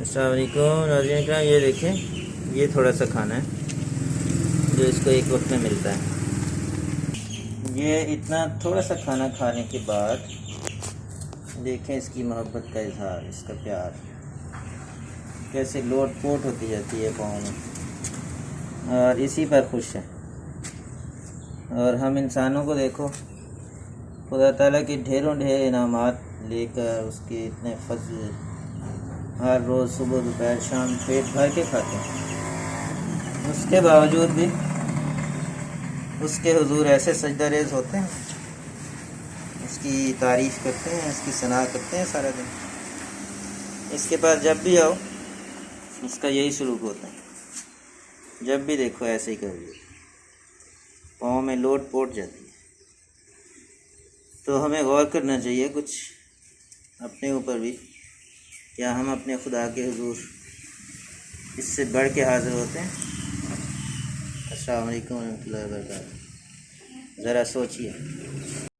अस्सलाम वालेकुम नाज़रीन इकराम, ये देखें, ये थोड़ा सा खाना है जो इसको एक वक्त में मिलता है। ये इतना थोड़ा सा खाना खाने के बाद देखें इसकी मोहब्बत का इजहार, इसका प्यार कैसे लोट पोट होती जाती है पाँव में, और इसी पर खुश है। और हम इंसानों को देखो, खुदा ताला की ढेरों ढेर इनामात लेकर उसके इतने फजल हर रोज़ सुबह दोपहर शाम पेट भर के खाते हैं, उसके बावजूद भी उसके हुजूर ऐसे सजदा रेज़ होते हैं, उसकी तारीफ़ करते हैं, उसकी सना करते हैं सारा दिन। इसके पास जब भी आओ उसका यही सलूक होता है, जब भी देखो ऐसे ही कर दिए, पाँव में लोट पोट जाती है। तो हमें गौर करना चाहिए कुछ अपने ऊपर भी, क्या हम अपने खुदा के हुजूर इससे बढ़ के हाज़िर होते हैं? अस्सलाम वालेकुम रहमतुल्लाहि व बरकातहू। ज़रा सोचिए।